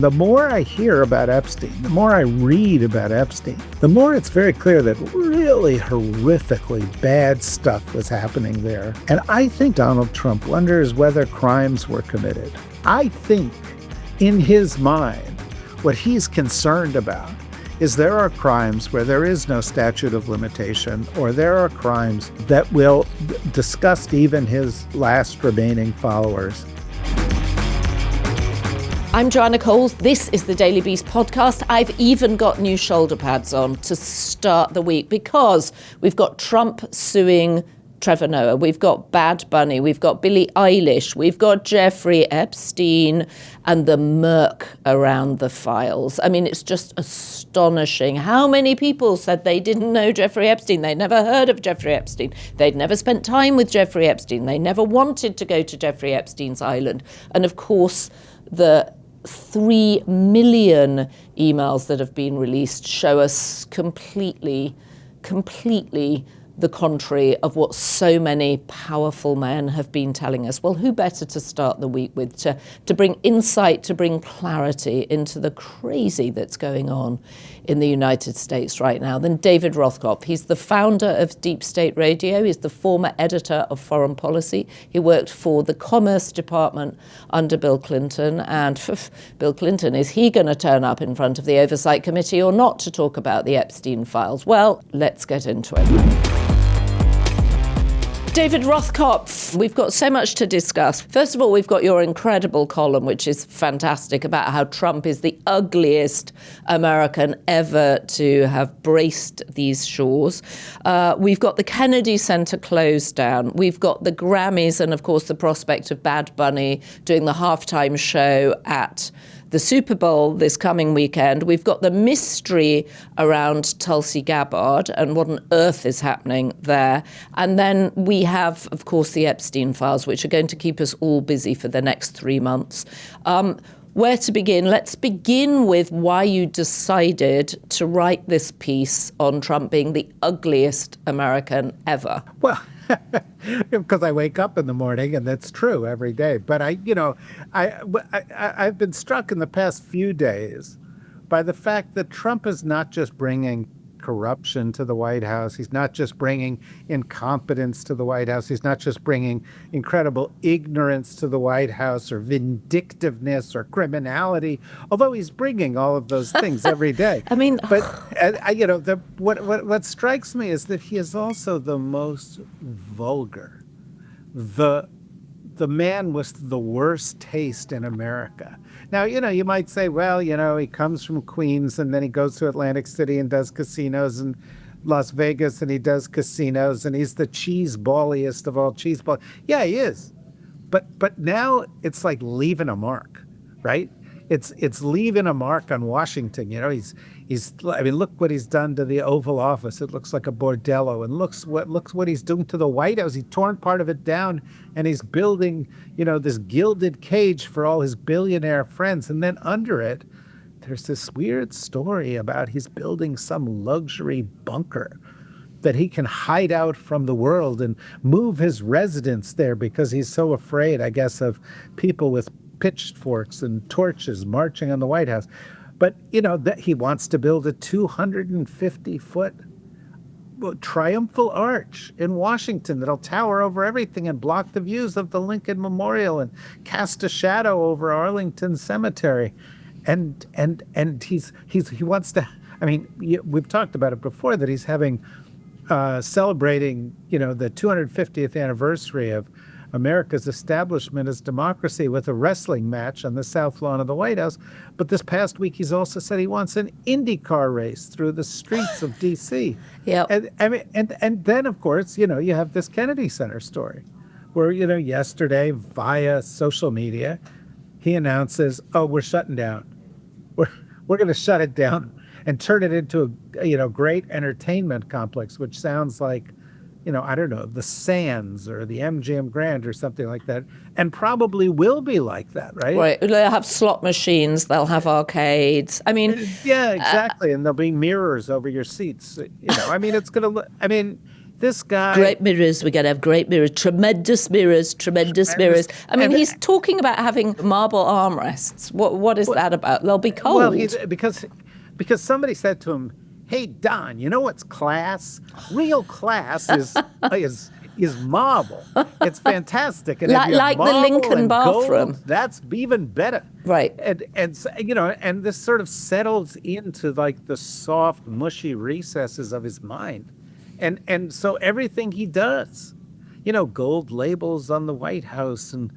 The more I hear about Epstein, the more I read about Epstein, the more it's very clear that really horrifically bad stuff was happening there. And I think Donald Trump wonders whether crimes were committed. I think in his mind, what he's concerned about is there are crimes where there is no statute of limitation, or there are crimes that will disgust even his last remaining followers. I'm Joanna Coles. This is the Daily Beast podcast. I've even got new shoulder pads on to start the week because we've got Trump suing Trevor Noah. We've got Bad Bunny. We've got Billie Eilish. We've got Jeffrey Epstein and the murk around the files. I mean, it's just astonishing how many people said they didn't know Jeffrey Epstein. They never heard of Jeffrey Epstein. They'd never spent time with Jeffrey Epstein. They never wanted to go to Jeffrey Epstein's island. And of course, the 3 million emails that have been released show us completely the contrary of what so many powerful men have been telling us. Well, who better to start the week with to bring insight, to bring clarity into the crazy that's going on in the United States right now than David Rothkopf. He's the founder of Deep State Radio. He's the former editor of Foreign Policy. He worked for the Commerce Department under Bill Clinton. And Bill Clinton, is he going to turn up in front of the Oversight Committee or not to talk about the Epstein files? Well, let's get into it. David Rothkopf, we've got so much to discuss. First of all, we've got your incredible column, which is fantastic, about how Trump is the ugliest American ever to have braced these shores. We've got the Kennedy Center closed down. We've got the Grammys and, of course, the prospect of Bad Bunny doing the halftime show at the Super Bowl this coming weekend. We've got the mystery around Tulsi Gabbard and what on earth is happening there. And then we have, of course, the Epstein files, which are going to keep us all busy for the next 3 months. Where to begin? Let's begin with why you decided to write this piece on Trump being the ugliest American ever. Well, because I wake up in the morning, and that's true every day. But I've been struck in the past few days by the fact that Trump is not just bringing corruption to the White House. He's not just bringing incompetence to the White House. He's not just bringing incredible ignorance to the White House or vindictiveness or criminality, although he's bringing all of those things every day. I mean, but what strikes me is that he is also the most vulgar, the man with the worst taste in America. Now, you might say, well, he comes from Queens and then he goes to Atlantic City and does casinos, and Las Vegas and he does casinos, and he's the cheeseballiest of all cheeseball. Yeah, he is. But now it's like leaving a mark, right? It's leaving a mark on Washington. Look what he's done to the Oval Office. It looks like a bordello. And look what he's doing to the White House. He torn part of it down, and he's building, this gilded cage for all his billionaire friends. And then under it, there's this weird story about he's building some luxury bunker that he can hide out from the world and move his residence there because he's so afraid, I guess, of people with pitchforks and torches marching on the White House. But, that he wants to build a 250-foot triumphal arch in Washington that'll tower over everything and block the views of the Lincoln Memorial and cast a shadow over Arlington Cemetery. And he wants to, we've talked about it before, that he's having, celebrating, the 250th anniversary of America's establishment as democracy with a wrestling match on the South Lawn of the White House. But this past week, he's also said he wants an IndyCar race through the streets of D.C. Yeah. And then, of course, you have this Kennedy Center story where, yesterday via social media, he announces, we're shutting down. We're going to shut it down and turn it into a great entertainment complex, which sounds like, I don't know, the Sands or the MGM Grand or something like that, and probably will be like that, right? Right. They'll have slot machines. They'll have arcades. Yeah, exactly. And there'll be mirrors over your seats. It's going to look, This guy... Great mirrors, we're going to have great mirrors, tremendous mirrors. I mean, he's talking about having marble armrests. What is that about? They'll be cold. Well, because somebody said to him, "Hey, Don, you know what's class? Real class is marble. It's fantastic. And like the Lincoln bathroom. Gold, that's even better." Right. And and this sort of settles into like the soft, mushy recesses of his mind. And so everything he does, gold labels on the White House and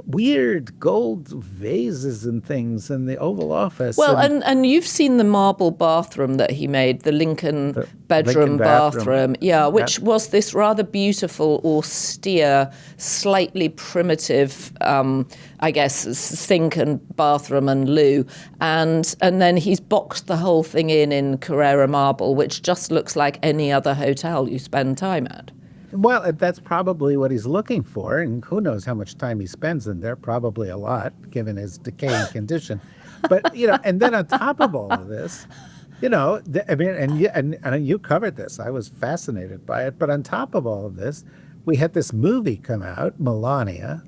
weird gold vases and things in the Oval Office. Well, and you've seen the marble bathroom that he made, the Lincoln bedroom bathroom. Yeah, which was this rather beautiful, austere, slightly primitive, I guess, sink and bathroom and loo. And then he's boxed the whole thing in Carrara marble, which just looks like any other hotel you spend time at. Well, that's probably what he's looking for, and who knows how much time he spends in there, probably a lot, given his decaying condition. But, and then on top of all of this, and you covered this. I was fascinated by it. But on top of all of this, we had this movie come out, Melania,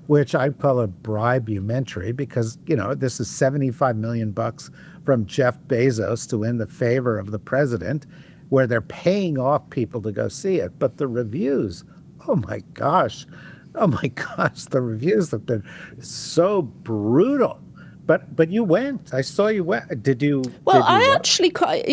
which I call a bribe-umentary because, this is $75 million from Jeff Bezos to win the favor of the president, where they're paying off people to go see it. But the reviews, oh my gosh, the reviews have been so brutal. But you went. I saw you went. Did you? Well, I actually quite,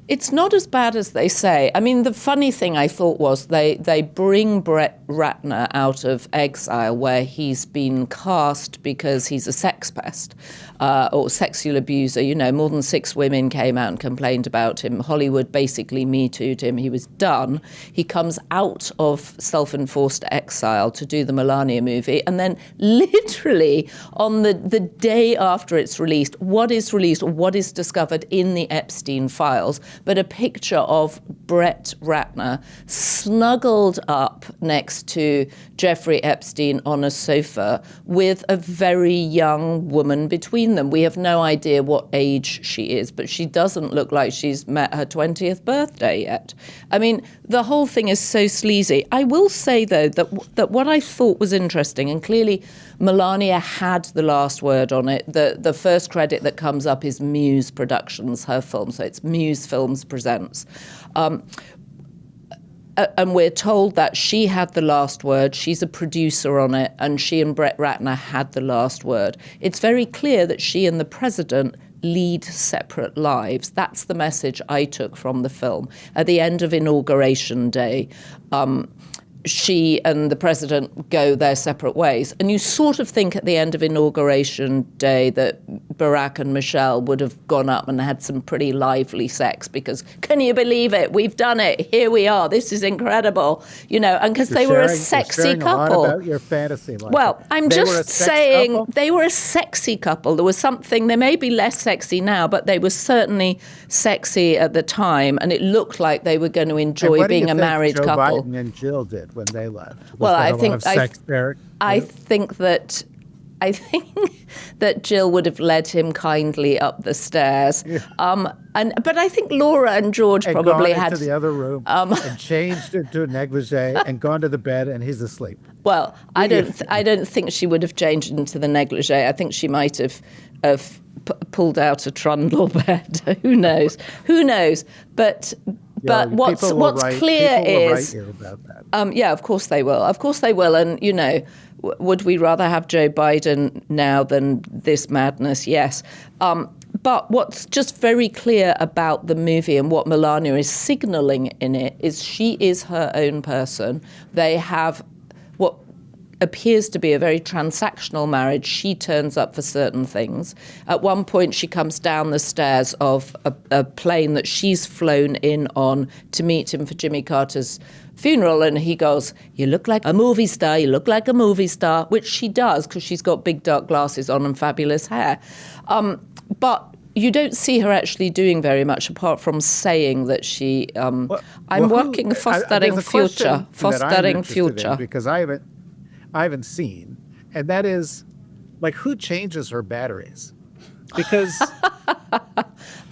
it's not as bad as they say. I mean, the funny thing I thought was they bring Brett Ratner out of exile where he's been cast because he's a sex pest or sexual abuser. More than 6 women came out and complained about him. Hollywood basically Me Too'd him. He was done. He comes out of self-enforced exile to do the Melania movie. And then literally on the day after it's released, what is discovered in the Epstein files, but a picture of Brett Ratner snuggled up next to Jeffrey Epstein on a sofa with a very young woman between them. We have no idea what age she is, but she doesn't look like she's met her 20th birthday yet. I mean, the whole thing is so sleazy. I will say, though, that what I thought was interesting, and clearly Melania had the last word on it. The first credit that comes up is Muse Productions, her film, so it's Muse Films Presents. And we're told that she had the last word. She's a producer on it, and she and Brett Ratner had the last word. It's very clear that she and the president lead separate lives. That's the message I took from the film. At the end of Inauguration Day, she and the president go their separate ways. And you sort of think at the end of Inauguration Day that Barack and Michelle would have gone up and had some pretty lively sex because, can you believe it? We've done it. Here we are. This is incredible. And because they were a sexy couple. A lot about your fantasy life. Well, I'm just saying they were a sexy couple. There was something, they may be less sexy now, but they were certainly sexy at the time. And it looked like they were going to enjoy being a married couple. What do you think Joe Biden and Jill did when they left? I think that Jill would have led him kindly up the stairs. Yeah. But I think Laura and George probably had gone into the other room and changed into a negligee and gone to the bed, and he's asleep. Well, I don't think she would have changed into the negligee. I think she might have pulled out a trundle bed. Who knows? But what's clear is, of course they will. And would we rather have Joe Biden now than this madness? Yes. But what's just very clear about the movie and what Melania is signaling in it is she is her own person. They have what appears to be a very transactional marriage. She turns up for certain things. At one point, she comes down the stairs of a plane that she's flown in on to meet him for Jimmy Carter's funeral, and he goes, "You look like a movie star, which she does because she's got big dark glasses on and fabulous hair. But you don't see her actually doing very much apart from saying that she, I'm working fostering future. Because I haven't seen, and that is, who changes her batteries? Because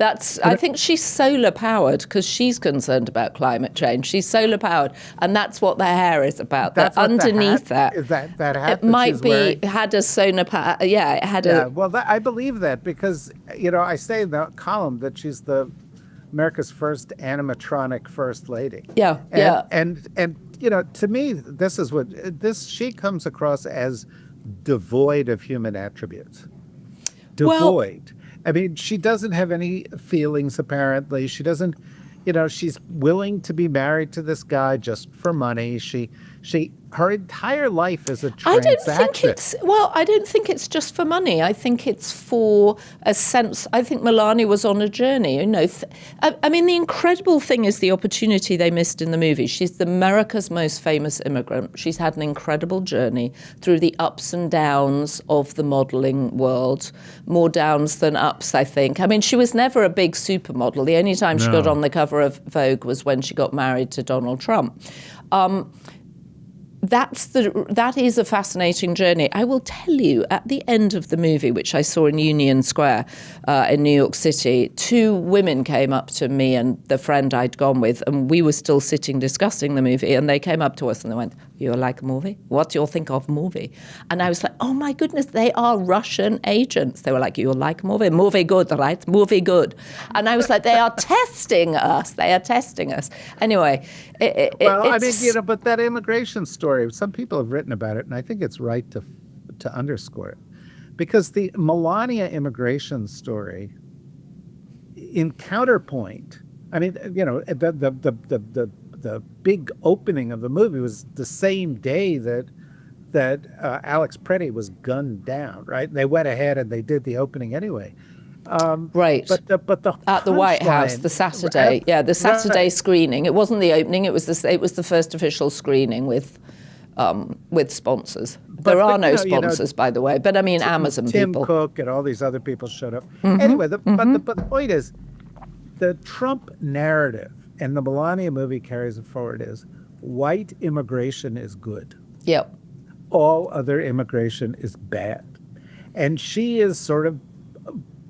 I think she's solar powered because she's concerned about climate change. She's solar powered, and that's what the hair is about. That's that what underneath that that hat it might be wearing. had a solar power. Yeah, it had a. Well, I believe that because I say in the column that she's America's first animatronic first lady. Yeah, And to me, she comes across as devoid of human attributes. Devoid. I mean, she doesn't have any feelings, apparently. She doesn't, she's willing to be married to this guy just for money. Her entire life is a transaction. I don't think it's just for money. I think it's for a sense. I think Melania was on a journey. I mean, the incredible thing is the opportunity they missed in the movie. She's America's most famous immigrant. She's had an incredible journey through the ups and downs of the modeling world, more downs than ups, I think. I mean, she was never a big supermodel. The only time she got on the cover of Vogue was when she got married to Donald Trump. That is a fascinating journey. I will tell you, at the end of the movie, which I saw in Union Square in New York City, two women came up to me and the friend I'd gone with, and we were still sitting discussing the movie, and they came up to us and they went, "You like a movie? What do you think of movie?" And I was like, oh my goodness, they are Russian agents. They were like, "You like a movie? Movie good, right? Movie good." And I was like, they are testing us. They are testing us. Anyway, but that immigration story, some people have written about it, and I think it's right to underscore it, because the Melania immigration story, in counterpoint, I mean, the big opening of the movie was the same day that Alex Preddy was gunned down, right? They went ahead and they did the opening anyway. Right. But the at the White House, the Saturday, the Saturday screening. It wasn't the opening. It was the first official screening with sponsors. There are no sponsors, by the way. But I mean, Amazon Tim people. Cook and all these other people showed up. Anyway, but the point is, the Trump narrative and the Melania movie carries it forward is white immigration is good. Yep. All other immigration is bad. And she is sort of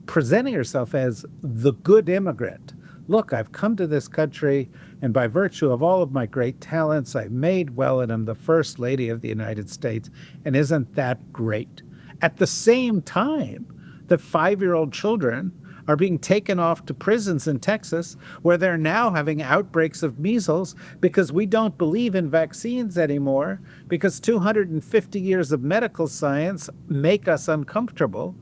presenting herself as the good immigrant. Look, I've come to this country, and by virtue of all of my great talents, I've made well, and I'm the first lady of the United States. And isn't that great? At the same time, the 5-year-old children are being taken off to prisons in Texas, where they're now having outbreaks of measles because we don't believe in vaccines anymore, because 250 years of medical science make us uncomfortable.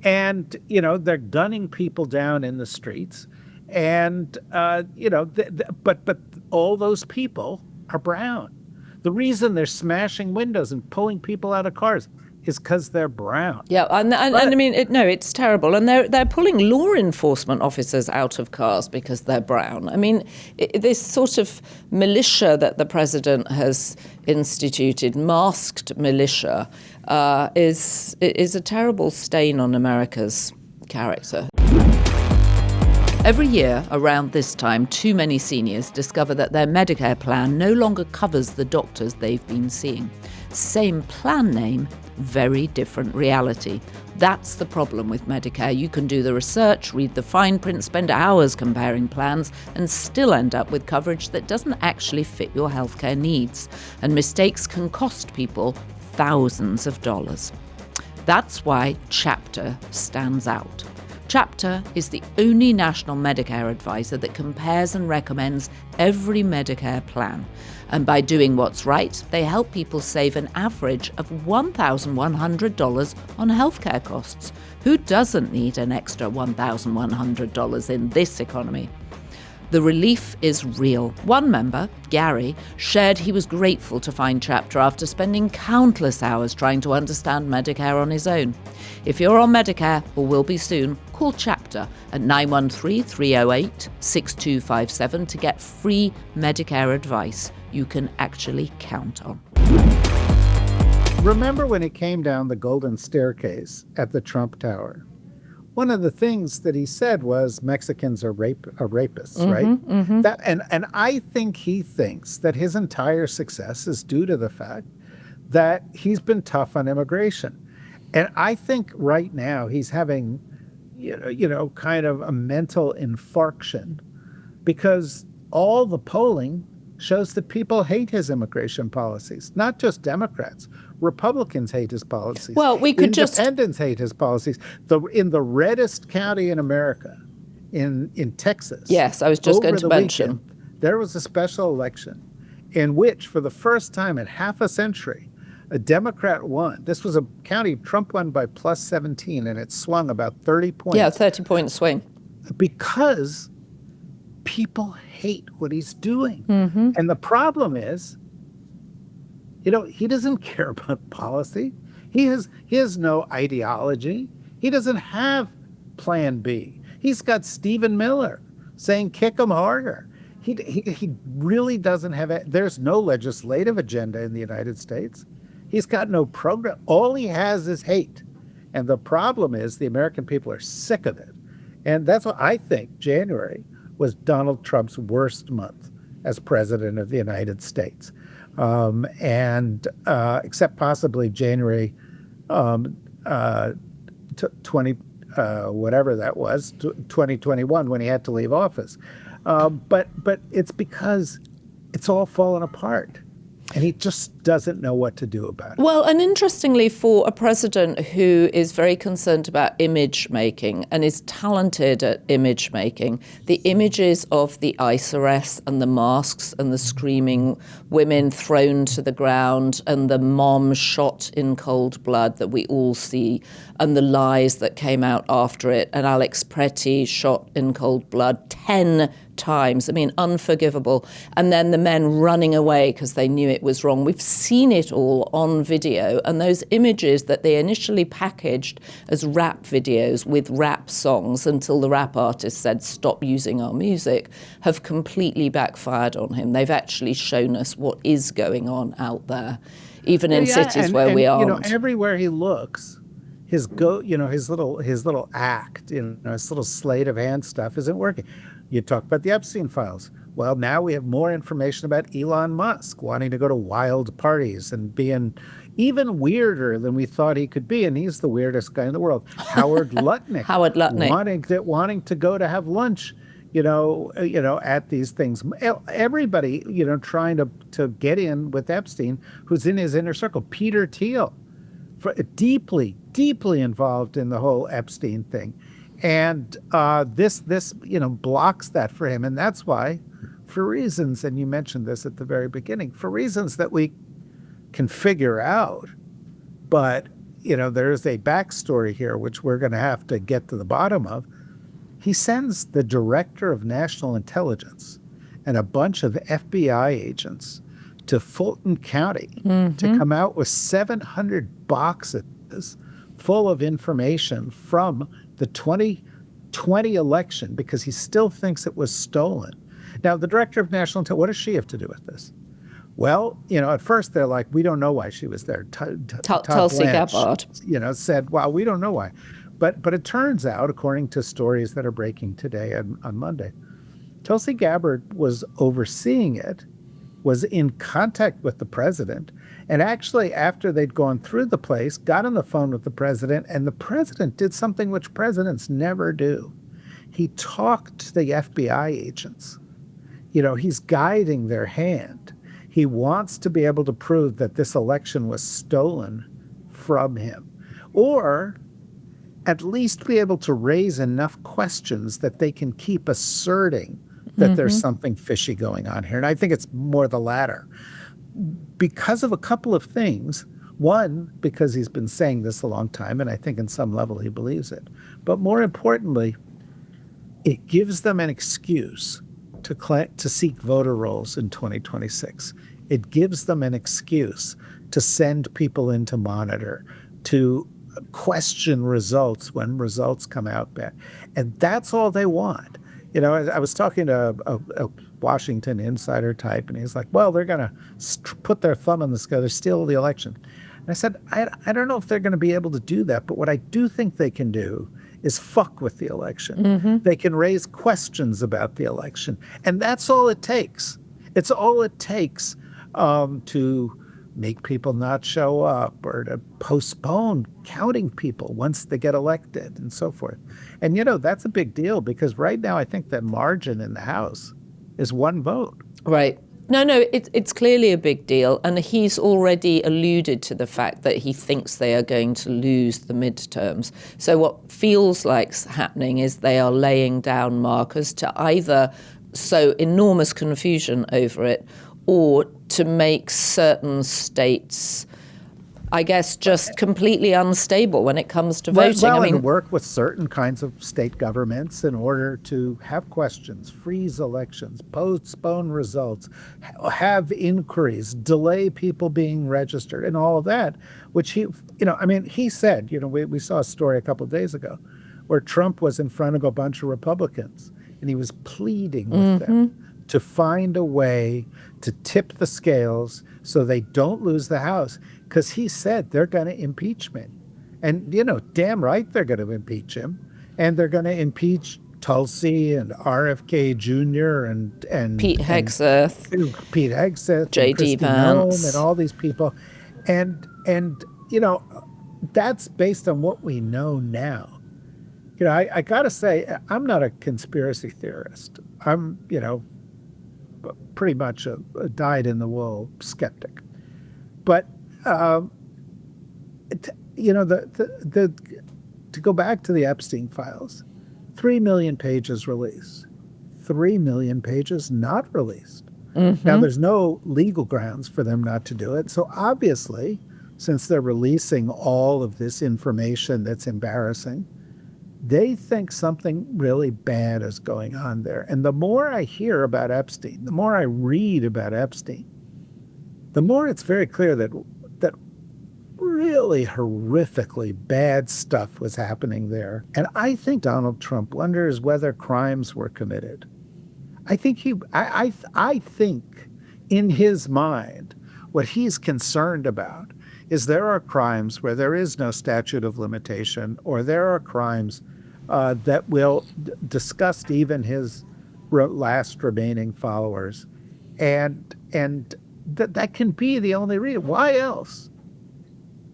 And, they're gunning people down in the streets. And, but all those people are brown. The reason they're smashing windows and pulling people out of cars is because they're brown. Yeah, and I mean, it's terrible. And they're pulling law enforcement officers out of cars because they're brown. I mean, this sort of militia that the president has instituted, masked militia, is a terrible stain on America's character. Every year, around this time, too many seniors discover that their Medicare plan no longer covers the doctors they've been seeing. Same plan name, very different reality. That's the problem with Medicare. You can do the research, read the fine print, spend hours comparing plans, and still end up with coverage that doesn't actually fit your healthcare needs. And mistakes can cost people thousands of dollars. That's why Chapter stands out. Chapter is the only national Medicare advisor that compares and recommends every Medicare plan. And by doing what's right, they help people save an average of $1,100 on healthcare costs. Who doesn't need an extra $1,100 in this economy? The relief is real. One member, Gary, shared he was grateful to find Chapter after spending countless hours trying to understand Medicare on his own. If you're on Medicare, or will be soon, call Chapter at 913-308-6257 to get free Medicare advice you can actually count on. Remember when he came down the golden staircase at the Trump Tower? One of the things that he said was Mexicans are rapists, right? Mm-hmm. And I think he thinks that his entire success is due to the fact that he's been tough on immigration. And I think right now he's having kind of a mental infarction, because all the polling shows that people hate his immigration policies, not just Democrats. Republicans hate his policies. Well, we could Independents hate his policies. In the reddest county in America, in Texas. Yes, I was just going to mention. There was a special election in which, for the first time in half a century, a Democrat won. This was a county Trump won by plus 17, and it swung about 30 points. Yeah, 30-point swing. Because people hate what he's doing. Mm-hmm. And the problem is, he doesn't care about policy. He has no ideology. He doesn't have plan B. He's got Stephen Miller saying, kick him harder. He really doesn't have there's no legislative agenda in the United States. He's got no program. All he has is hate. And the problem is the American people are sick of it. And that's why I think January was Donald Trump's worst month as president of the United States. Except possibly January 2021, when he had to leave office. But it's because it's all fallen apart. And he just doesn't know what to do about it. Well, and interestingly, for a president who is very concerned about image making and is talented at image making, the images of the ICE arrests and the masks and the screaming women thrown to the ground and the mom shot in cold blood that we all see, and the lies that came out after it, and Alex Pretty shot in cold blood 10 times. I mean, unforgivable. And then the men running away because they knew it was wrong. We've seen it all on video. And those images that they initially packaged as rap videos with rap songs until the rap artist said, stop using our music, have completely backfired on him. They've actually shown us what is going on out there, even in cities where we aren't. Everywhere he looks, his little act, his little sleight of hand stuff isn't working. You talk about the Epstein files. Well, now we have more information about Elon Musk wanting to go to wild parties and being even weirder than we thought he could be. And he's the weirdest guy in the world. Howard Lutnick. Wanting to go to have lunch, at these things. Everybody, trying to get in with Epstein, who's in his inner circle. Peter Thiel, deeply, deeply involved in the whole Epstein thing. And this blocks that for him. And that's why, for reasons, and you mentioned this at the very beginning, for reasons that we can figure out, but, there's a backstory here, which we're going to have to get to the bottom of. He sends the director of national intelligence and a bunch of FBI agents to Fulton County to come out with 700 boxes full of information from the 2020 election, because he still thinks it was stolen. Now, the director of national intelligence, what does she have to do with this? Well, at first they're like, we don't know why she was there. Tulsi Gabbard, said, well, we don't know why. But it turns out, according to stories that are breaking today on Monday, Tulsi Gabbard was overseeing it, was in contact with the president, and actually, after they'd gone through the place, got on the phone with the president, and the president did something which presidents never do. He talked to the FBI agents. He's guiding their hand. He wants to be able to prove that this election was stolen from him, or at least be able to raise enough questions that they can keep asserting that there's something fishy going on here. And I think it's more the latter. Because of a couple of things. One, because he's been saying this a long time, and I think in some level he believes it. But more importantly, it gives them an excuse to seek voter rolls in 2026. It gives them an excuse to send people in to monitor, to question results when results come out bad. And that's all they want. I was talking to a Washington insider type, and he's like, well, they're going to put their thumb on the scale, they're steal the election. And I said, I don't know if they're going to be able to do that, but what I do think they can do is fuck with the election. They can raise questions about the election. And that's all it takes. It's all it takes to make people not show up or to postpone counting people once they get elected and so forth. And, that's a big deal because right now I think the margin in the House is one vote. Right. No, it's clearly a big deal. And he's already alluded to the fact that he thinks they are going to lose the midterms. So what feels like happening is they are laying down markers to either sow enormous confusion over it or to make certain states, I guess, just completely unstable when it comes to voting. And work with certain kinds of state governments in order to have questions, freeze elections, postpone results, have inquiries, delay people being registered, and all of that, which he said, we saw a story a couple of days ago where Trump was in front of a bunch of Republicans and he was pleading with them to find a way to tip the scales so they don't lose the House. Because he said they're going to impeach me. And, damn right they're going to impeach him. And they're going to impeach Tulsi and RFK Jr. and Pete Hegseth, J.D. Vance, and all these people. And that's based on what we know now. I got to say, I'm not a conspiracy theorist. I'm, pretty much a dyed-in-the-wool skeptic. But to go back to the Epstein files, 3 million pages released, 3 million pages not released. Now, there's no legal grounds for them not to do it. So obviously, since they're releasing all of this information that's embarrassing, they think something really bad is going on there. And the more I hear about Epstein, the more I read about Epstein, the more it's very clear that really horrifically bad stuff was happening there. And I think Donald Trump wonders whether crimes were committed. I think I think in his mind, what he's concerned about is there are crimes where there is no statute of limitation, or there are crimes that will disgust even his last remaining followers. And that can be the only reason. Why else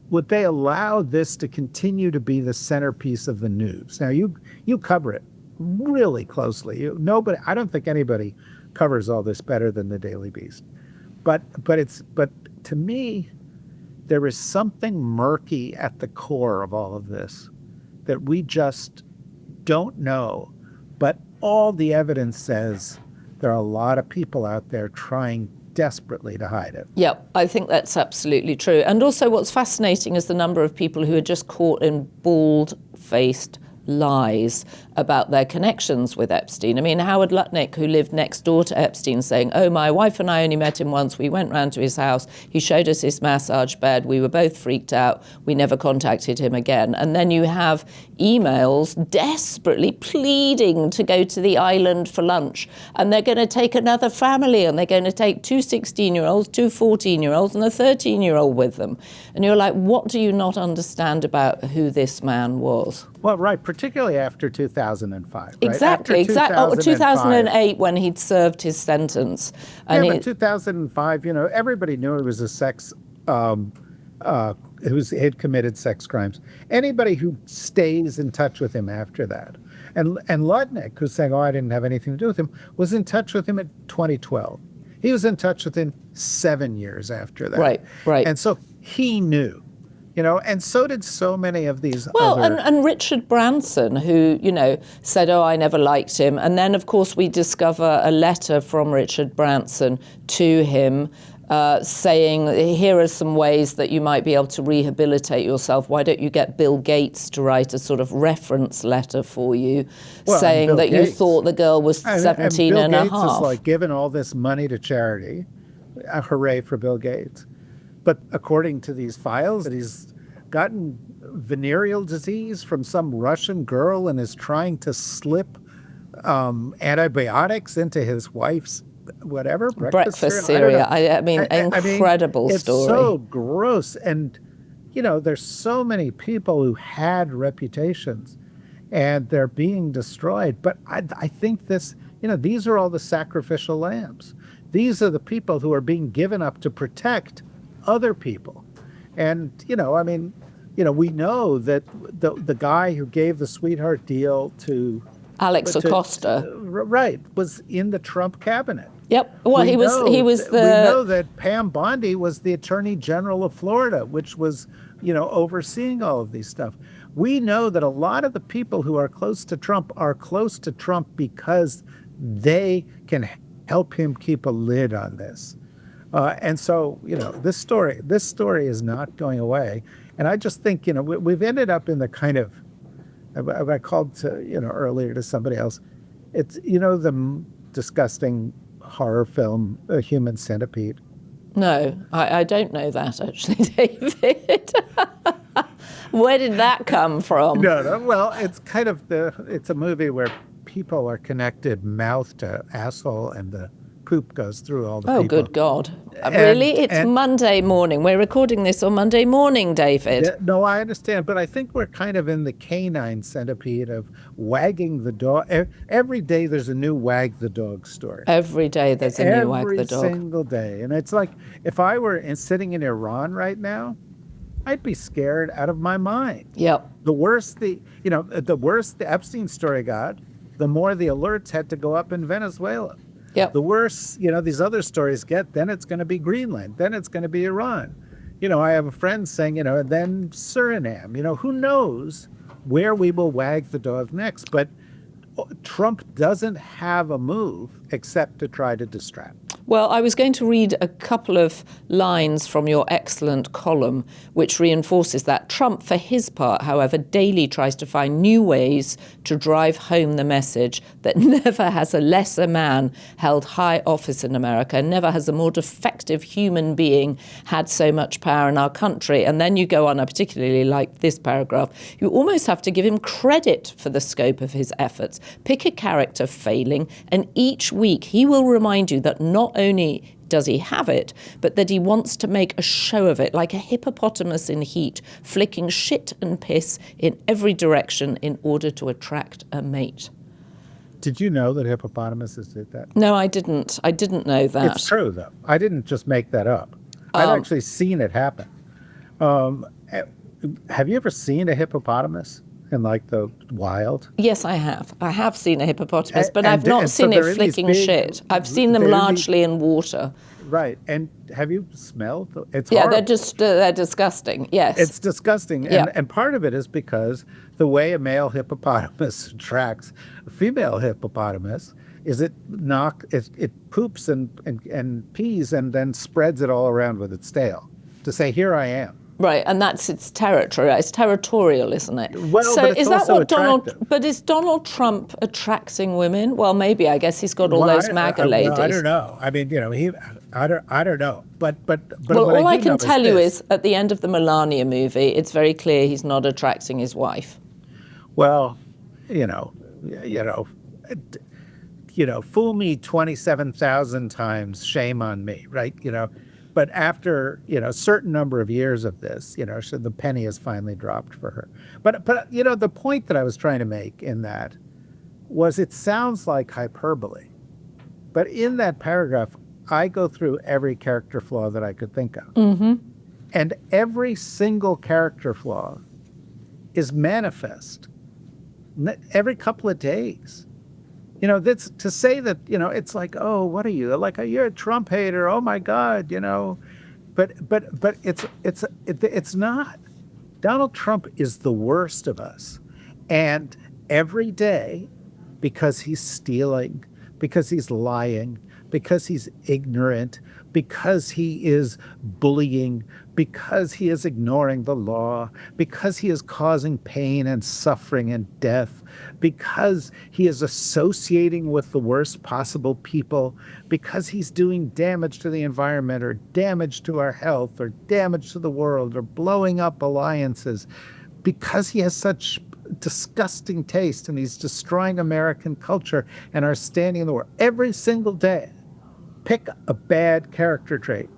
would they allow this to continue to be the centerpiece of the news? Now, you cover it really closely. I don't think anybody covers all this better than the Daily Beast. But to me, there is something murky at the core of all of this that we just don't know. But all the evidence says there are a lot of people out there trying desperately to hide it. Yeah, I think that's absolutely true. And also what's fascinating is the number of people who are just caught in bald-faced lies about their connections with Epstein. I mean, Howard Lutnick, who lived next door to Epstein, saying, oh, my wife and I only met him once. We went round to his house. He showed us his massage bed. We were both freaked out. We never contacted him again. And then you have emails desperately pleading to go to the island for lunch. And they're going to take another family, and they're going to take 2 16-year-olds, 2 14-year-olds, and a 13-year-old with them. And you're like, what do you not understand about who this man was? Well, right, particularly after 2005. Right? Exactly. 2008 when he'd served his sentence. And but 2005, everybody knew he was a sex, had committed sex crimes. Anybody who stays in touch with him after that, and Lutnick, who's saying, I didn't have anything to do with him, was in touch with him in 2012. He was in touch with him 7 years after that. Right. And so he knew. And so did so many of these and Richard Branson, who, said, I never liked him. And then, of course, we discover a letter from Richard Branson to him saying, here are some ways that you might be able to rehabilitate yourself. Why don't you get Bill Gates to write a sort of reference letter for you, saying that you thought the girl was 17 and a half. Bill Gates is like giving all this money to charity. Hooray for Bill Gates. But according to these files, he's gotten venereal disease from some Russian girl and is trying to slip antibiotics into his wife's breakfast cereal. I mean, incredible it's story. It's so gross. And, there's so many people who had reputations and they're being destroyed. But I think these are all the sacrificial lambs. These are the people who are being given up to protect other people. And, we know that the guy who gave the sweetheart deal to Alex Acosta. Right, was in the Trump cabinet. Yep. Well, he was We know that Pam Bondi was the Attorney General of Florida, which was, overseeing all of these stuff. We know that a lot of the people who are close to Trump because they can help him keep a lid on this. And so, this story is not going away. And I just think, we've ended up in the kind of, I called to, earlier to somebody else, it's, the disgusting horror film, A Human Centipede. No, I don't know that, actually, David. Where did that come from? No. Well, it's kind of it's a movie where people are connected mouth to asshole and the poop goes through all the people. Oh, good God. Really? It's Monday morning. We're recording this on Monday morning, David. Yeah, no, I understand. But I think we're kind of in the canine centipede of wagging the dog. Every day there's a new wag the dog story. Every day there's a new wag the dog. Every single day. And it's like, if I were sitting in Iran right now, I'd be scared out of my mind. Yep. The worse the Epstein story got, the more the alerts had to go up in Venezuela. Yep. The worse, these other stories get, then it's going to be Greenland, then it's going to be Iran. I have a friend saying, then Suriname. Who knows where we will wag the dog next? But Trump doesn't have a move except to try to distract. Well, I was going to read a couple of lines from your excellent column, which reinforces that. Trump, for his part, however, daily tries to find new ways to drive home the message that never has a lesser man held high office in America, never has a more defective human being had so much power in our country. And then you go on, I particularly like this paragraph, you almost have to give him credit for the scope of his efforts. Pick a character failing, and each week he will remind you that not only does he have it, but that he wants to make a show of it, like a hippopotamus in heat, flicking shit and piss in every direction in order to attract a mate. Did you know that hippopotamuses did that? No, I didn't. I didn't know that. It's true, though. I didn't just make that up. I've actually seen it happen. Have you ever seen a hippopotamus in the wild? Yes, I have. I have seen a hippopotamus, but I've not seen it flicking shit. I've seen them largely in water. Right. And have you smelled? It's horrible. They're disgusting. Yes. It's disgusting. Yeah. And part of it is because the way a male hippopotamus attracts a female hippopotamus is it poops and pees and then spreads it all around with its tail to say, here I am. Right, and that's its territory. It's territorial, isn't it? Well, so but it's is that also what attractive. But is Donald Trump attracting women? Well, maybe. I guess he's got all those MAGA ladies. I don't know. I mean, I don't know. But well, all I can know tell you is at the end of the Melania movie, it's very clear he's not attracting his wife. Well, fool me 27,000 times, shame on me, right? But after, a certain number of years of this, so the penny has finally dropped for her. But the point that I was trying to make in that was it sounds like hyperbole. But in that paragraph, I go through every character flaw that I could think of. Mm-hmm. And every single character flaw is manifest every couple of days. That's to say that, it's like, oh, what are you? Like, you're a Trump hater. Oh my God, But it's not. Donald Trump is the worst of us. And every day, because he's stealing, because he's lying, because he's ignorant, because he is bullying, because he is ignoring the law, because he is causing pain and suffering and death, because he is associating with the worst possible people, because he's doing damage to the environment or damage to our health or damage to the world or blowing up alliances, because he has such disgusting taste and he's destroying American culture and our standing in the world. Every single day, pick a bad character trait.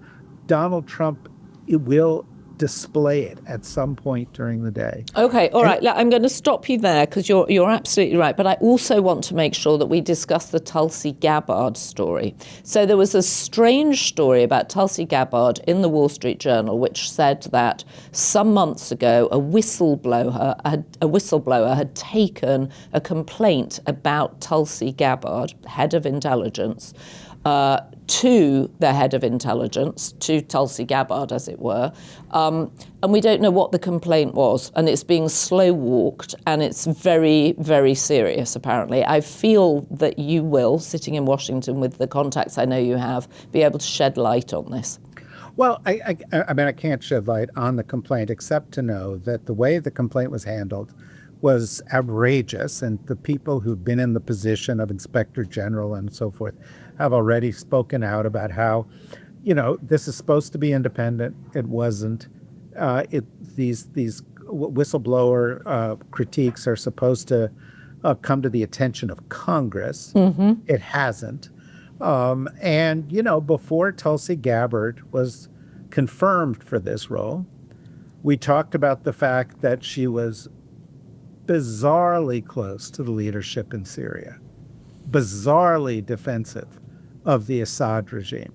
Donald Trump will display it at some point during the day. Okay, all right. I'm going to stop you there because you're absolutely right. But I also want to make sure that we discuss the Tulsi Gabbard story. So there was a strange story about Tulsi Gabbard in the Wall Street Journal, which said that some months ago a whistleblower had taken a complaint about Tulsi Gabbard, head of intelligence, to the head of intelligence, to Tulsi Gabbard, as it were. And we don't know what the complaint was. And it's being slow-walked, and it's very, very serious, apparently. I feel that you will, sitting in Washington with the contacts I know you have, be able to shed light on this. Well, I mean, I can't shed light on the complaint except to know that the way the complaint was handled was outrageous, and the people who've been in the position of Inspector General and so forth have already spoken out about how, this is supposed to be independent. It wasn't. These whistleblower critiques are supposed to come to the attention of Congress. Mm-hmm. It hasn't. And before Tulsi Gabbard was confirmed for this role, we talked about the fact that she was bizarrely close to the leadership in Syria, bizarrely defensive of the Assad regime,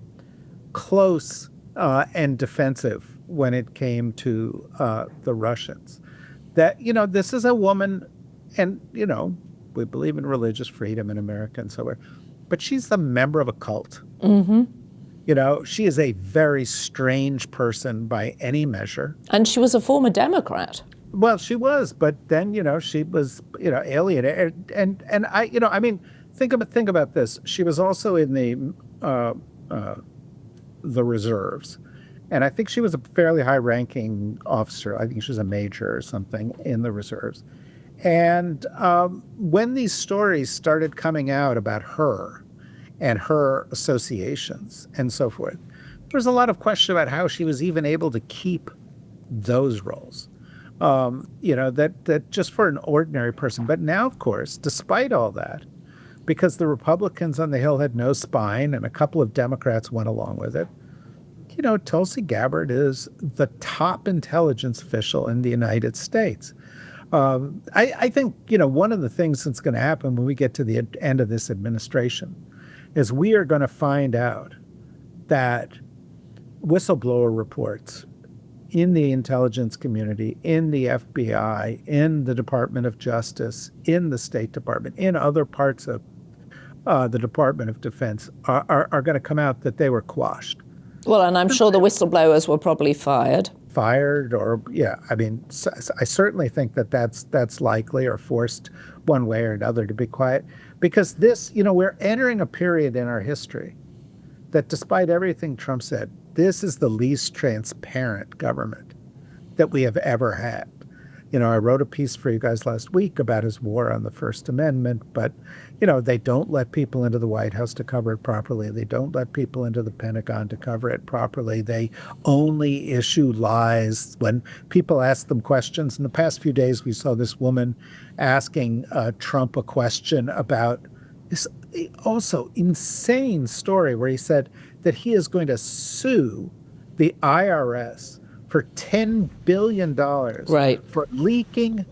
close and defensive when it came to the Russians. That, this is a woman, and, we believe in religious freedom in America and so on, but she's a member of a cult. Mm-hmm. She is a very strange person by any measure. And she was a former Democrat. Well, she was, but then, she was, alienated. And I mean, think about this. She was also in the reserves. And I think she was a fairly high-ranking officer. I think she was a major or something in the reserves. And when these stories started coming out about her and her associations and so forth, there was a lot of question about how she was even able to keep those roles. That just for an ordinary person. But now, of course, despite all that, because the Republicans on the Hill had no spine and a couple of Democrats went along with it, Tulsi Gabbard is the top intelligence official in the United States. I think, one of the things that's going to happen when we get to the end of this administration is we are going to find out that whistleblower reports in the intelligence community, in the FBI, in the Department of Justice, in the State Department, in other parts of the Department of Defense are going to come out that they were quashed. Well, and I'm sure the whistleblowers were probably fired. Or, I mean, I certainly think that's likely, or forced one way or another to be quiet. Because this, we're entering a period in our history that despite everything Trump said, this is the least transparent government that we have ever had. I wrote a piece for you guys last week about his war on the First Amendment, but, they don't let people into the White House to cover it properly. They don't let people into the Pentagon to cover it properly. They only issue lies when people ask them questions. In the past few days, we saw this woman asking Trump a question about this also insane story where he said that he is going to sue the IRS for $10 billion for leaking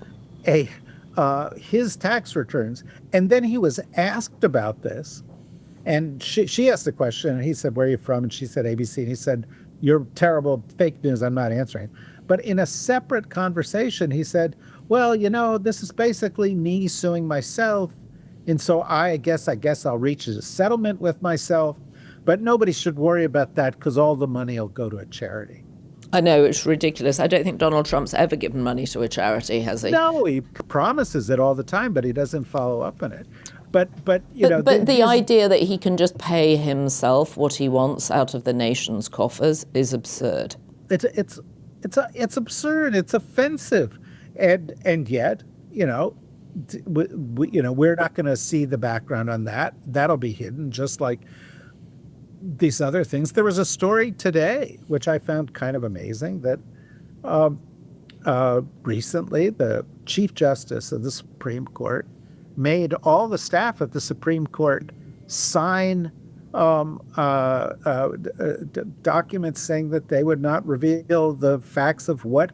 his tax returns. And then he was asked about this. And she asked the question, and he said, "Where are you from?" And she said, "ABC." And he said, "You're terrible, fake news, I'm not answering." But in a separate conversation, he said, "Well, this is basically me suing myself. And so I guess I'll reach a settlement with myself. But nobody should worry about that because all the money will go to a charity." I know, it's ridiculous. I don't think Donald Trump's ever given money to a charity, has he? No, he promises it all the time, but he doesn't follow up on it. But the idea that he can just pay himself what he wants out of the nation's coffers is absurd. It's absurd. It's offensive, and yet we're not going to see the background on that. That'll be hidden, just like these other things. There was a story today, which I found kind of amazing, that recently the Chief Justice of the Supreme Court made all the staff at the Supreme Court sign documents saying that they would not reveal the facts of what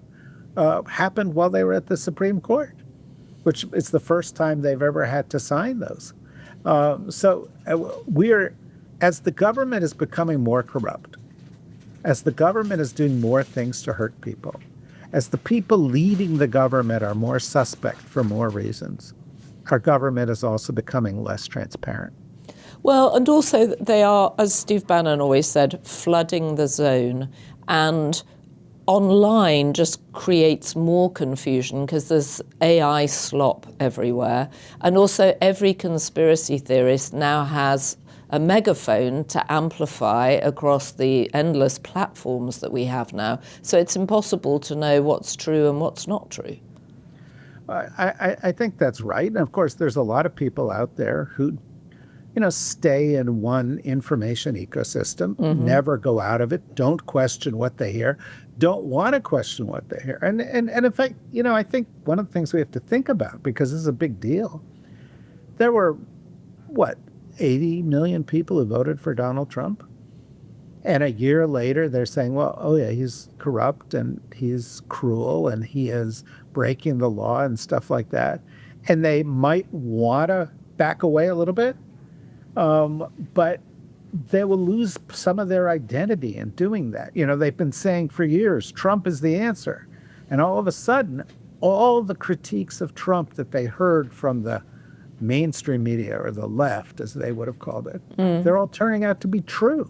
happened while they were at the Supreme Court, which is the first time they've ever had to sign those. As the government is becoming more corrupt, as the government is doing more things to hurt people, as the people leading the government are more suspect for more reasons, our government is also becoming less transparent. Well, and also they are, as Steve Bannon always said, flooding the zone. And online just creates more confusion because there's AI slop everywhere. And also every conspiracy theorist now has a megaphone to amplify across the endless platforms that we have now. So it's impossible to know what's true and what's not true. I think that's right. And of course, there's a lot of people out there who, stay in one information ecosystem, never go out of it, don't question what they hear, don't want to question what they hear. And in fact, I think one of the things we have to think about, because this is a big deal, there were, 80 million people who voted for Donald Trump? And a year later, they're saying, well, oh yeah, he's corrupt and he's cruel and he is breaking the law and stuff like that. And they might want to back away a little bit, but they will lose some of their identity in doing that. They've been saying for years, Trump is the answer. And all of a sudden, all the critiques of Trump that they heard from the mainstream media, or the left, as they would have called it, they're all turning out to be true.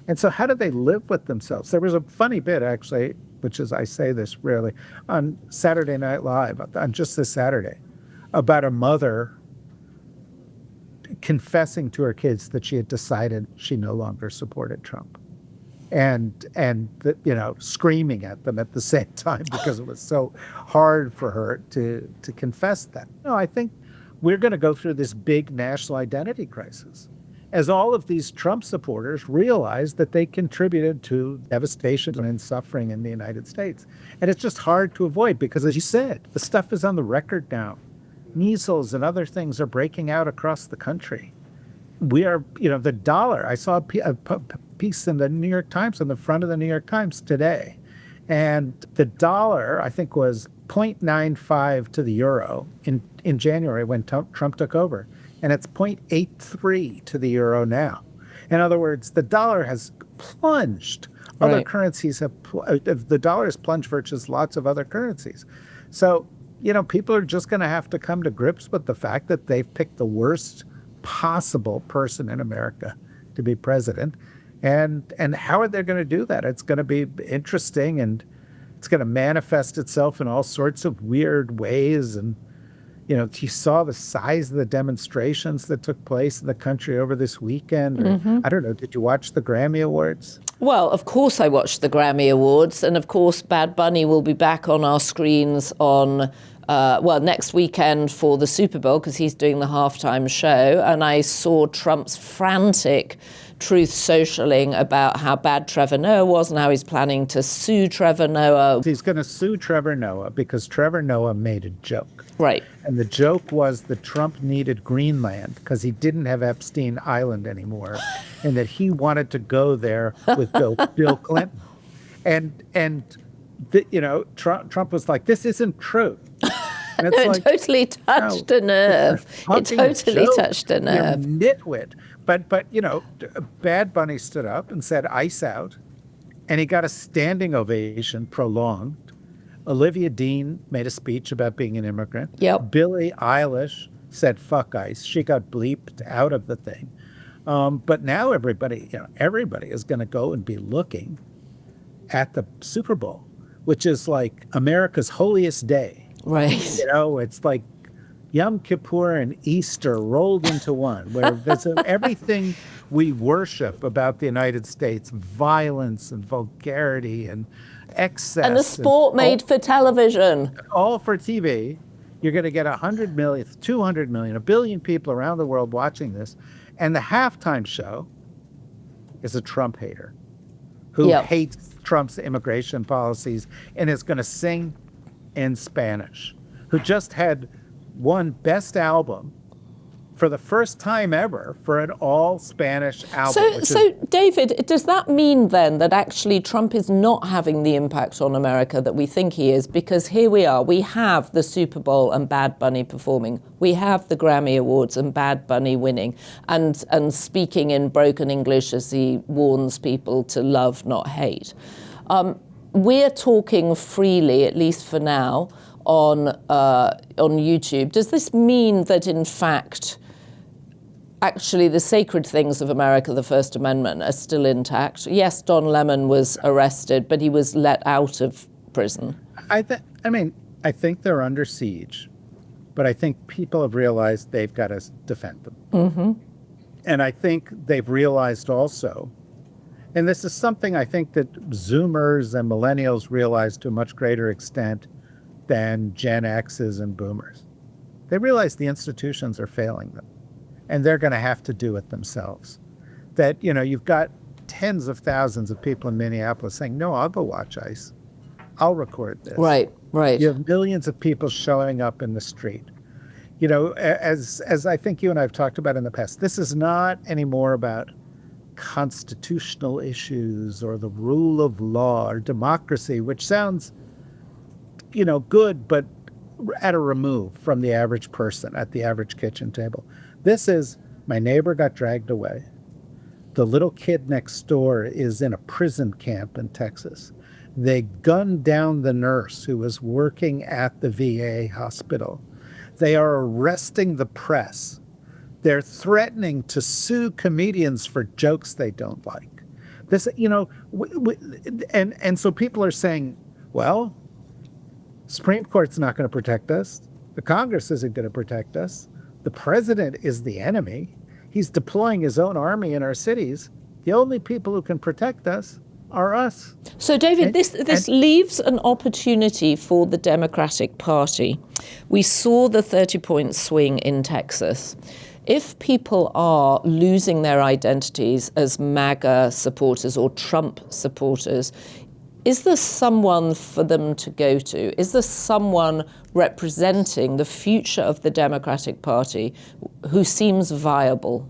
And so how do they live with themselves? There was a funny bit, actually, which is, I say this rarely, on Saturday Night Live, on just this Saturday, about a mother confessing to her kids that she had decided she no longer supported Trump. And screaming at them at the same time because it was so hard for her to confess that. No, I think we're going to go through this big national identity crisis as all of these Trump supporters realize that they contributed to devastation and suffering in the United States. And it's just hard to avoid because, as you said, the stuff is on the record now. Measles and other things are breaking out across the country. We are, the dollar. I saw a piece in the New York Times, on the front of the New York Times today. And the dollar, I think, was 0.95 to the euro in January when Trump took over. And it's 0.83 to the euro now. In other words, the dollar has plunged. Other Right. currencies have, the dollar has plunged versus lots of other currencies. So, people are just going to have to come to grips with the fact that they've picked the worst possible person in America to be president. And how are they going to do that? It's going to be interesting, and it's going to manifest itself in all sorts of weird ways. And, you saw the size of the demonstrations that took place in the country over this weekend. Or, I don't know, did you watch the Grammy Awards? Well, of course I watched the Grammy Awards, and of course Bad Bunny will be back on our screens on, next weekend for the Super Bowl, because he's doing the halftime show. And I saw Trump's frantic Truth Socialing about how bad Trevor Noah was and how he's planning to sue Trevor Noah. He's going to sue Trevor Noah because Trevor Noah made a joke. Right. And the joke was that Trump needed Greenland because he didn't have Epstein Island anymore, and that he wanted to go there with Bill Clinton. Trump was like, this isn't true. And it's It totally touched a nerve. It totally touched a nerve. You nitwit. But Bad Bunny stood up and said, "Ice out," and he got a standing ovation, prolonged. Olivia Dean made a speech about being an immigrant. Yep. Billie Eilish said, "Fuck ICE." She got bleeped out of the thing. But now everybody is going to go and be looking at the Super Bowl, which is like America's holiest day. Right. It's like Yom Kippur and Easter rolled into one, where there's everything we worship about the United States, violence and vulgarity and excess. And a sport made for television. All for TV. You're going to get 100 million, 200 million, 1 billion people around the world watching this. And the halftime show is a Trump hater who hates Trump's immigration policies and is going to sing in Spanish, who just had won Best Album for the first time ever, for an all-Spanish album. So, David, does that mean then that actually Trump is not having the impact on America that we think he is? Because here we are, we have the Super Bowl and Bad Bunny performing. We have the Grammy Awards and Bad Bunny winning and speaking in broken English as he warns people to love, not hate. We're talking freely, at least for now, on YouTube. Does this mean that, in fact, actually the sacred things of America, the First Amendment, are still intact? Yes, Don Lemon was arrested, but he was let out of prison. I think they're under siege, but I think people have realized they've got to defend them. Mm-hmm. And I think they've realized also, and this is something I think that Zoomers and millennials realize to a much greater extent than Gen X's and Boomers. They realize the institutions are failing them, and they're going to have to do it themselves. That, you've got tens of thousands of people in Minneapolis saying, no, I'll go watch ICE. I'll record this. Right. You have millions of people showing up in the street. As I think you and I have talked about in the past, this is not anymore about constitutional issues or the rule of law or democracy, which sounds, good, but at a remove from the average person at the average kitchen table. This is, my neighbor got dragged away. The little kid next door is in a prison camp in Texas. They gunned down the nurse who was working at the VA hospital. They are arresting the press. They're threatening to sue comedians for jokes they don't like. This, and so people are saying, well, Supreme Court's not going to protect us. The Congress isn't going to protect us. The president is the enemy. He's deploying his own army in our cities. The only people who can protect us are us. So, David, this leaves an opportunity for the Democratic Party. We saw the 30-point swing in Texas. If people are losing their identities as MAGA supporters or Trump supporters, is there someone for them to go to? Is there someone representing the future of the Democratic Party who seems viable?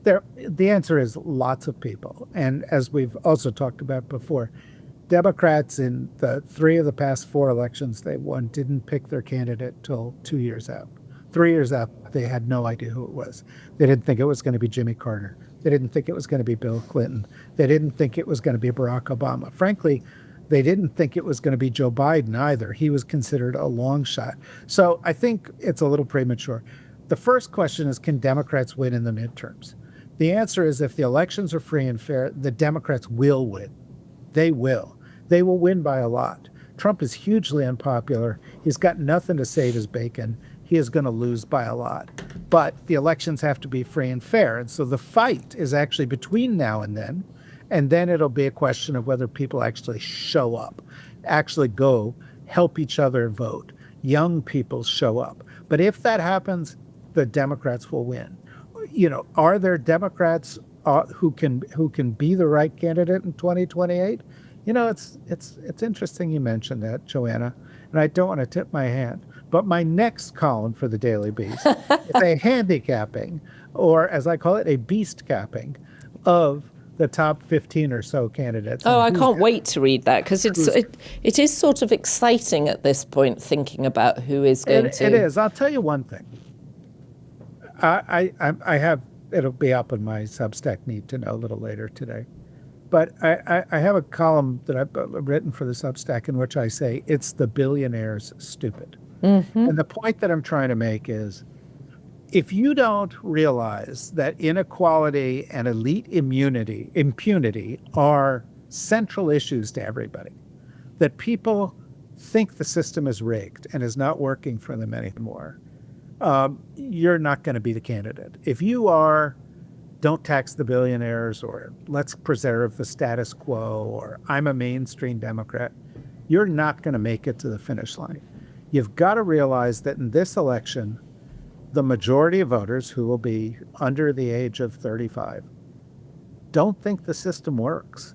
The answer is lots of people. And as we've also talked about before, Democrats in the 3 of the past 4 elections they won didn't pick their candidate till 2 years out. 3 years out, they had no idea who it was. They didn't think it was going to be Jimmy Carter. They didn't think it was going to be Bill Clinton. They didn't think it was going to be Barack Obama. Frankly, they didn't think it was going to be Joe Biden either. He was considered a long shot. So I think it's a little premature. The first question is, can Democrats win in the midterms? The answer is, if the elections are free and fair, the Democrats will win. They will. They will win by a lot. Trump is hugely unpopular. He's got nothing to save his bacon. He is going to lose by a lot. But the elections have to be free and fair. And so the fight is actually between now and then it'll be a question of whether people actually show up, actually go help each other vote. Young people show up. But if that happens, the Democrats will win. Are there Democrats who can be the right candidate in 2028? It's interesting you mentioned that, Joanna, and I don't want to tip my hand. But my next column for the Daily Beast is a handicapping, or as I call it, a beast capping of the top 15 or so candidates. Oh, I can't wait to read that, because it is sort of exciting at this point, thinking about who is going to... It is. I'll tell you one thing. I have, it'll be up in my Substack Need to Know a little later today. But I have a column that I've written for the Substack in which I say, it's the billionaires stupid. Mm-hmm. And the point that I'm trying to make is, if you don't realize that inequality and elite impunity are central issues to everybody, that people think the system is rigged and is not working for them anymore, you're not going to be the candidate. If you are, don't tax the billionaires, or let's preserve the status quo, or I'm a mainstream Democrat, you're not going to make it to the finish line. You've got to realize that in this election, the majority of voters, who will be under the age of 35, don't think the system works,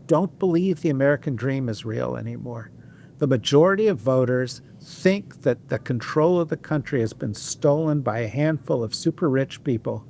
don't believe the American dream is real anymore. The majority of voters think that the control of the country has been stolen by a handful of super rich people.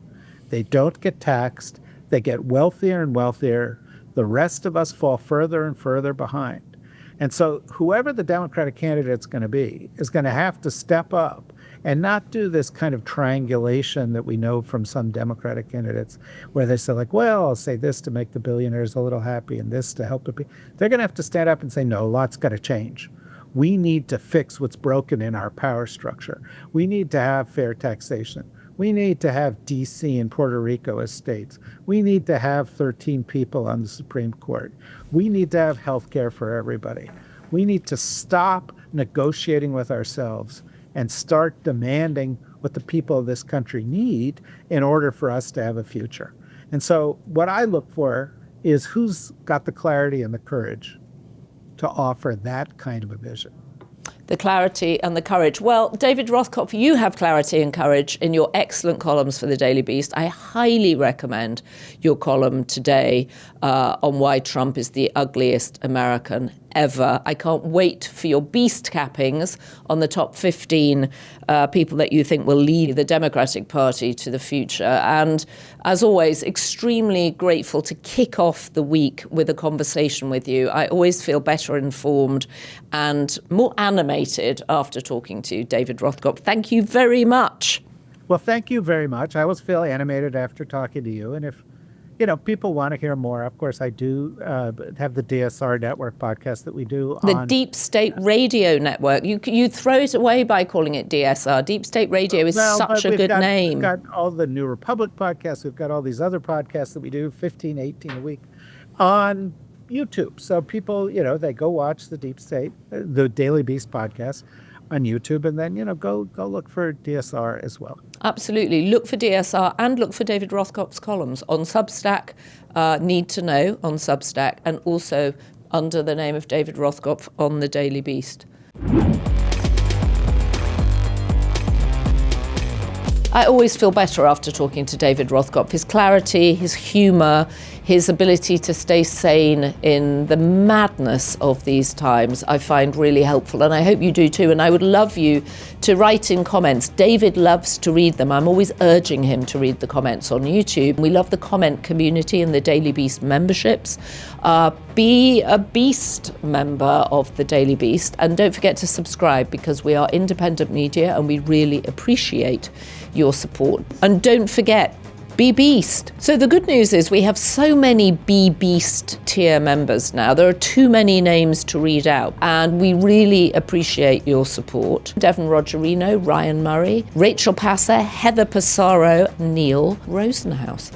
They don't get taxed. They get wealthier and wealthier. The rest of us fall further and further behind. And so whoever the Democratic candidate's going to be is going to have to step up and not do this kind of triangulation that we know from some Democratic candidates where they say like, well, I'll say this to make the billionaires a little happy and this to help the people. They're going to have to stand up and say, no, a lot's got to change. We need to fix what's broken in our power structure. We need to have fair taxation. We need to have D.C. and Puerto Rico as states. We need to have 13 people on the Supreme Court. We need to have health care for everybody. We need to stop negotiating with ourselves and start demanding what the people of this country need in order for us to have a future. And so what I look for is who's got the clarity and the courage to offer that kind of a vision. The clarity and the courage. Well, David Rothkopf, you have clarity and courage in your excellent columns for the Daily Beast. I highly recommend your column today on why Trump is the ugliest American ever. I can't wait for your beast cappings on the top 15 people that you think will lead the Democratic Party to the future. And as always, extremely grateful to kick off the week with a conversation with you. I always feel better informed and more animated after talking to David Rothkopf. Thank you very much. Well, thank you very much. I always feel animated after talking to you. And if people want to hear more, of course, I do have the DSR Network podcast that we do the on... Deep State Radio Network. You throw it away by calling it DSR. Deep State Radio is such a good name. We've got all the New Republic podcasts. We've got all these other podcasts that we do, 15, 18 a week, on YouTube. So people, they go watch the Deep State, the Daily Beast podcast on YouTube, and then, go look for DSR as well. Absolutely. Look for DSR and look for David Rothkopf's columns on Substack, Need to Know on Substack, and also under the name of David Rothkopf on the Daily Beast. I always feel better after talking to David Rothkopf. His clarity, his humour, his ability to stay sane in the madness of these times, I find really helpful. And I hope you do too. And I would love you to write in comments. David loves to read them. I'm always urging him to read the comments on YouTube. We love the comment community and the Daily Beast memberships. Be a Beast member of the Daily Beast. And don't forget to subscribe, because we are independent media and we really appreciate your support. And don't forget, be Beast. So the good news is we have so many Be Beast tier members now. There are too many names to read out, and we really appreciate your support. Devon Rogerino, Ryan Murray, Rachel Passer, Heather Passaro, Neil Rosenhaus.